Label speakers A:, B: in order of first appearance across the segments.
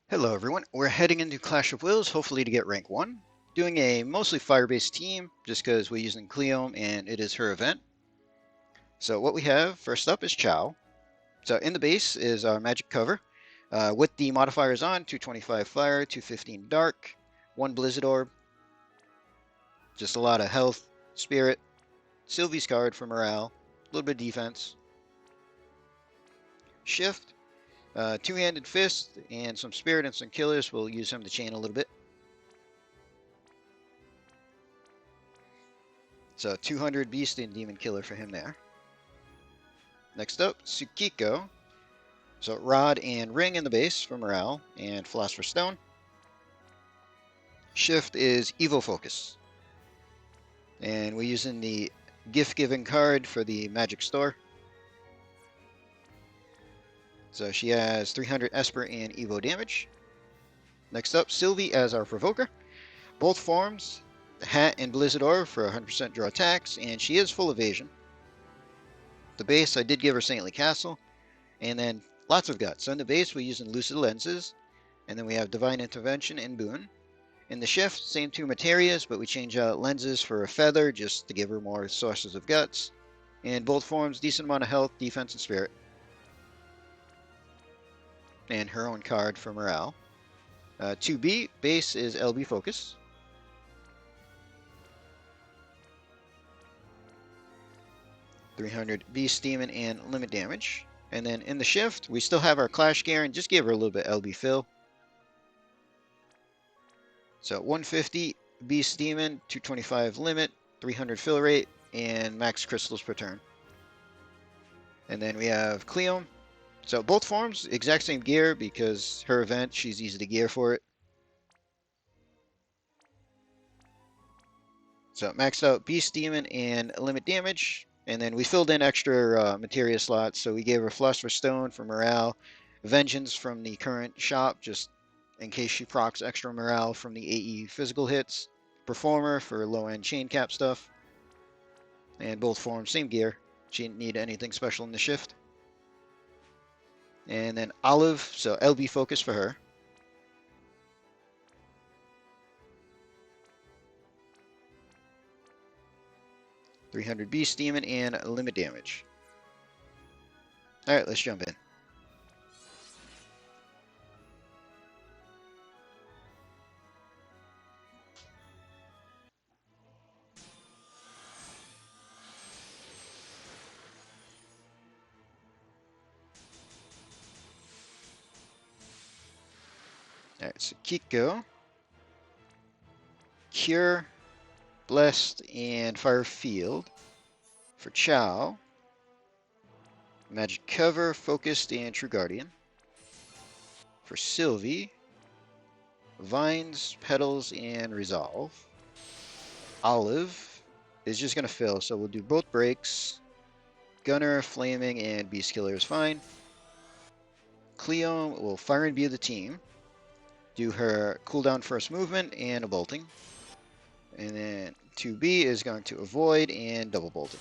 A: Hello everyone, we're heading into Clash of Wills, hopefully to get rank 1. Doing a mostly fire-based team, just because we're using CoW and it is her event. So what we have, first up is CoW. So in the base is our magic cover. With the modifiers on, 225 fire, 215 dark, 1 blizzard orb. Just a lot of health, spirit, Sylvie's card for morale, a little bit of defense. Shift, two-handed fist, and some spirit and some killers. We'll use him to chain a little bit. So 200 beast and demon killer for him there. Next up, Tsukiko. So rod and ring in the base for morale and philosopher's stone. Shift is Evo Focus. And we're using the gift giving card for the magic store. So she has 300 Esper and Evo damage. Next up, Sylvie as our provoker. Both forms, hat and blizzard orb for 100% draw attacks, and she is full evasion. The base, I did give her Saintly Castle, and then lots of guts. So in the base, we're using lucid lenses, and then we have divine intervention and boon. In the shift, same two materias, but we change out lenses for a feather just to give her more sources of guts. In both forms, decent amount of health, defense, and spirit. And her own card for morale. 2B, base is LB Focus. .300 Beast Demon and limit damage. And then in the shift, we still have our Clash Gear and just give her a little bit LB fill. So 150 Beast Demon, 225 limit, 300 fill rate, and max crystals per turn. And then we have Cleom. So both forms, exact same gear because her event, she's easy to gear for it. So maxed out Beast Demon and limit damage. And then we filled in extra materia slots. So we gave her Philosopher's Stone for morale, Vengeance from the current shop, just in case she procs extra morale from the AE physical hits, Performer for low-end chain cap stuff, and both forms, same gear. She didn't need anything special in the shift. And then Olive, so LB Focus for her. .300 Beast Demon and limit damage. Alright, let's jump in. Alright, so Kiko, Cure, Blessed, and Fire Field. For Chow, Magic Cover, Focused, and True Guardian. For Sylvie, Vines, Petals, and Resolve. Olive is just going to fill, so we'll do both breaks. Gunner, Flaming, and Beast Killer is fine. Cleo will Fire and Be the team. Do her cooldown first movement and a bolting. And then 2B is going to avoid and double bolting.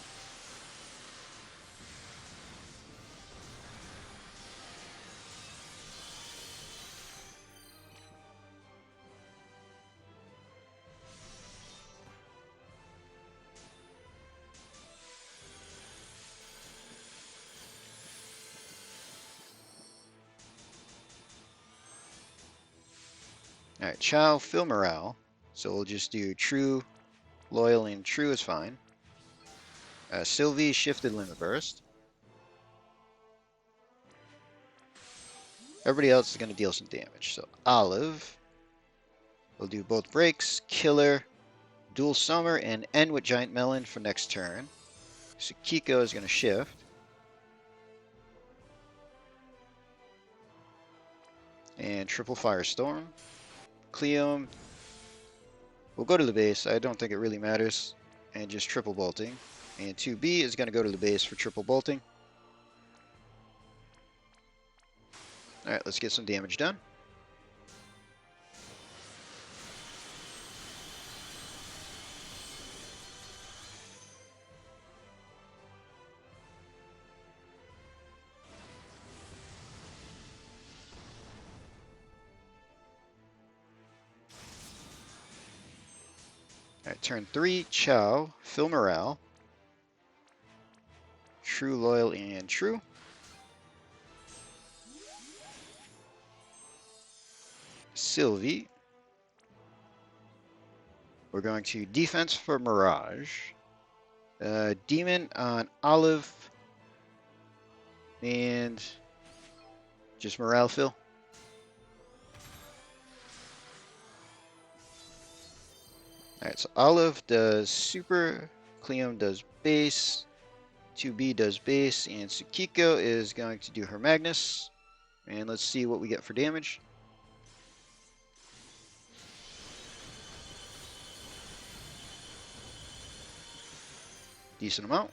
A: Alright, Chow, fill morale. So we'll just do true, loyal, and true is fine. Sylvie, shifted limit burst. Everybody else is going to deal some damage. So Olive will do both breaks, killer, dual summer, and end with giant melon for next turn. So Kiko is going to shift. And triple firestorm. Cleom will go to the base. I don't think it really matters. And just triple bolting. And 2B is going to go to the base for triple bolting. Alright, let's get some damage done. Alright, turn 3, CoW, fill morale. True, loyal, and true. Sylvie. We're going to defense for Mirage. Demon on Olive. And just morale fill. Alright, so Olive does super, Cleom does base, 2B does base, and Tsukiko is going to do her Magnus. And let's see what we get for damage. Decent amount.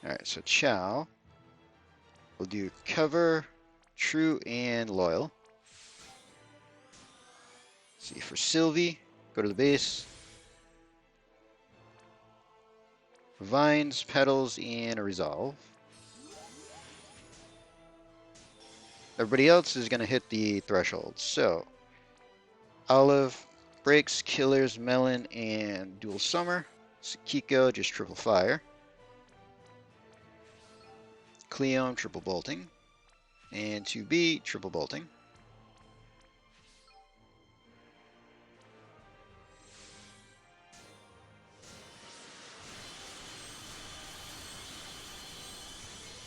A: Alright, so CoW. We'll do cover, true, and loyal. Let's see, for Sylvie, go to the base. Vines, petals, and a resolve. Everybody else is going to hit the threshold. So, Olive, breaks, killers, melon, and dual summer. Tsukiko, just triple fire. Cleom, triple bolting. And 2B, triple bolting.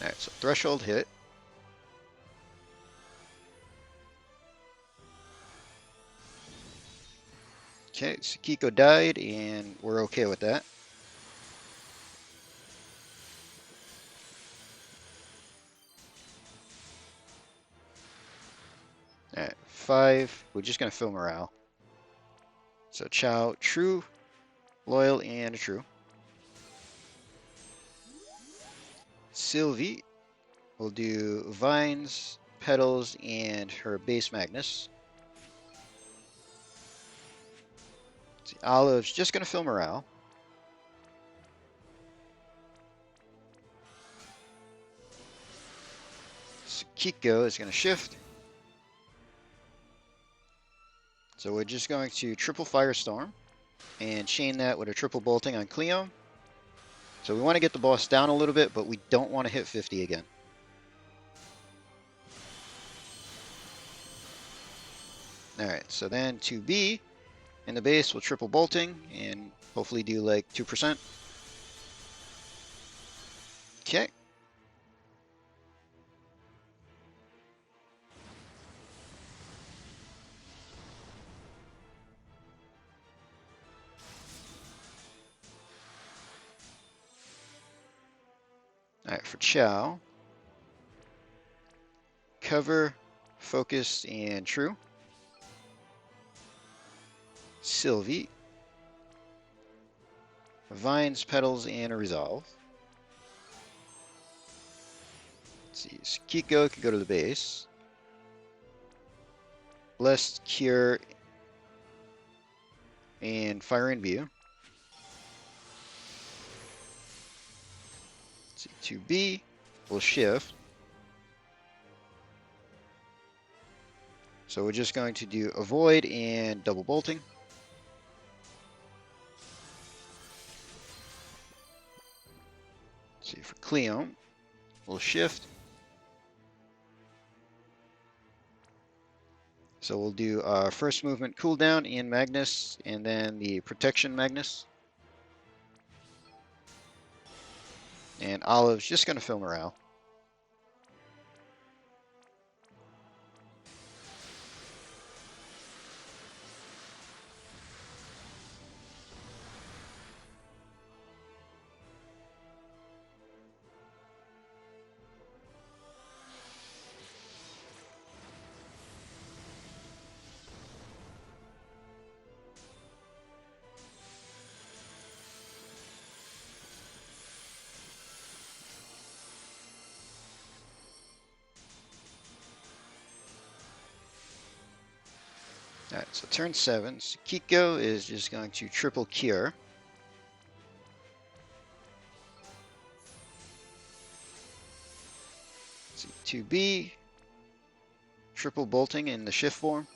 A: Alright, so threshold hit. Okay, Tsukiko died, and we're okay with that. Alright, 5. We're just going to fill morale. So CoW, true, loyal, and a true. Sylvie will do vines, petals, and her base Magnus. See, Olive's just going to fill morale. Tsukiko is going to shift. So we're just going to triple Firestorm and chain that with a triple bolting on Cleom. So we want to get the boss down a little bit, but we don't want to hit 50 again. Alright, so then 2B in the base with triple bolting and hopefully do like 2%. Okay. Alright, for CoW. Cover, focus, and true. Sylvie. Vines, petals, and a resolve. Let's see, Tsukiko can go to the base. Blessed, Cure, and Fire and View. Let's see, 2B will shift. So we're just going to do Avoid and double bolting. Let's see, for Cleom, we'll shift. So we'll do our first movement cooldown in Magnus, and then the protection Magnus. And Olive's just going to fill morale. Alright, so turn 7, Tsukiko is just going to triple cure. Let's see, 2B, triple bolting in the shift form.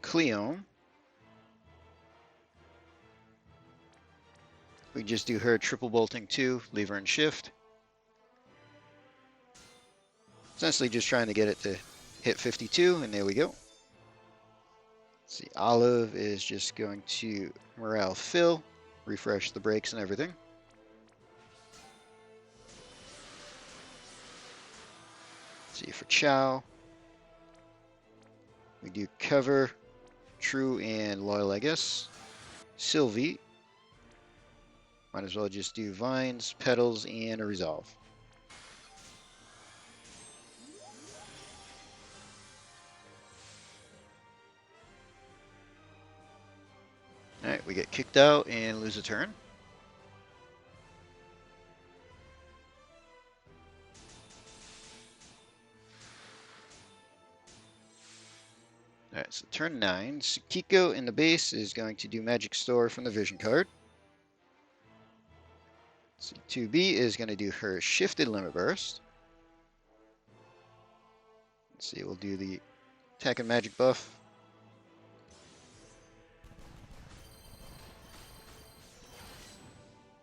A: Cleome. We just do her triple bolting too, leave her in shift. Essentially just trying to get it to hit 52, and there we go. Let's see, Olive is just going to morale fill, refresh the brakes and everything. Let's see, for Chow, we do cover, true, and loyal, I guess. Sylvie, might as well just do vines, petals, and a resolve. Alright, we get kicked out and lose a turn. Alright, so turn 9. Tsukiko in the base is going to do Magic Store from the Vision card. So 2B is going to do her Shifted Limit Burst. Let's see, we'll do the Attack and Magic buff.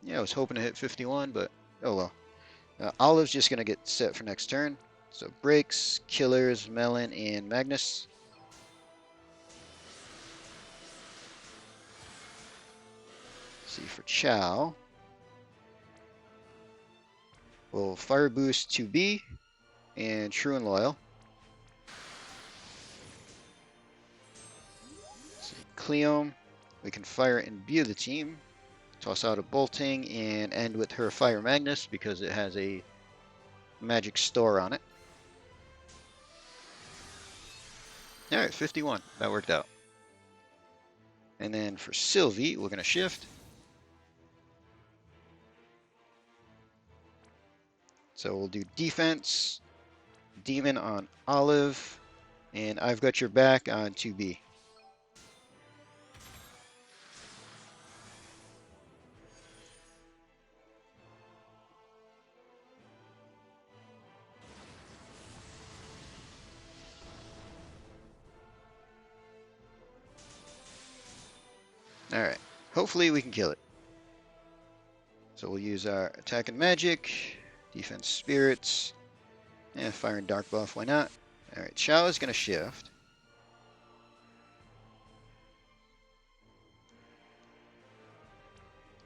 A: Yeah, I was hoping to hit 51, but oh well. Olive's just going to get set for next turn. So Breaks, Killers, Melon, and Magnus. Let's see, for Chow, we'll Fire Boost 2B and True and Loyal. Let's see, Cleome, we can Fire and Imbue the team. Toss out a Bolting and end with her Fire Magnus because it has a Magic Store on it. Alright, 51. That worked out. And then for Sylvie, we're going to shift. So we'll do defense, Demon on Olive, and I've got your back on 2B. Alright, hopefully we can kill it. So we'll use our Attack and Magic, Defense Spirits, and Fire and Dark buff, why not? Alright, Chow is going to shift.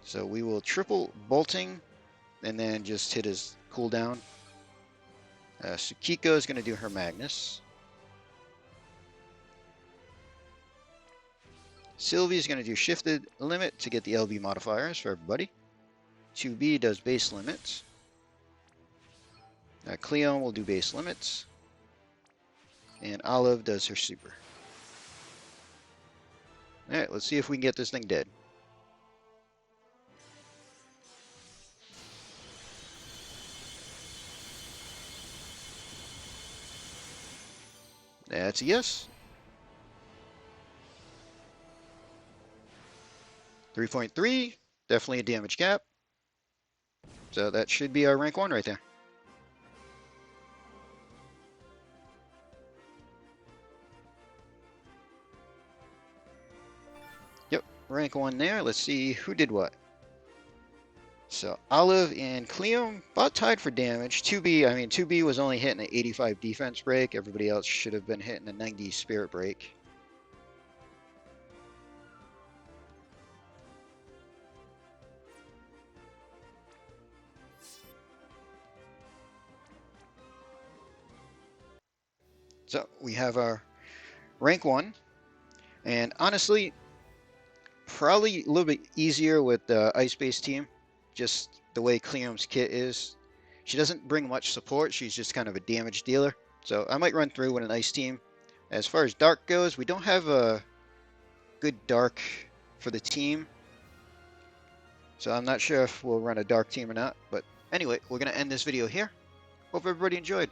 A: So we will triple Bolting, and then just hit his cooldown. Tsukiko is going to do her Magnus. Sylvie is going to do Shifted Limit to get the LB modifiers for everybody. 2B does base limits. Cleome will do base limits. And Olive does her super. Alright, let's see if we can get this thing dead. That's a yes. 3.3, definitely a damage cap. So that should be our rank 1 right there. Yep, rank 1 there. Let's see who did what. So Olive and Cleome about tied for damage. 2B was only hitting an 85 defense break. Everybody else should have been hitting a 90 spirit break. So we have our rank 1, and honestly, probably a little bit easier with the ice-based team, just the way Cleome's kit is. She doesn't bring much support, she's just kind of a damage dealer, so I might run through with an ice team. As far as dark goes, we don't have a good dark for the team, so I'm not sure if we'll run a dark team or not, but anyway, we're going to end this video here. Hope everybody enjoyed.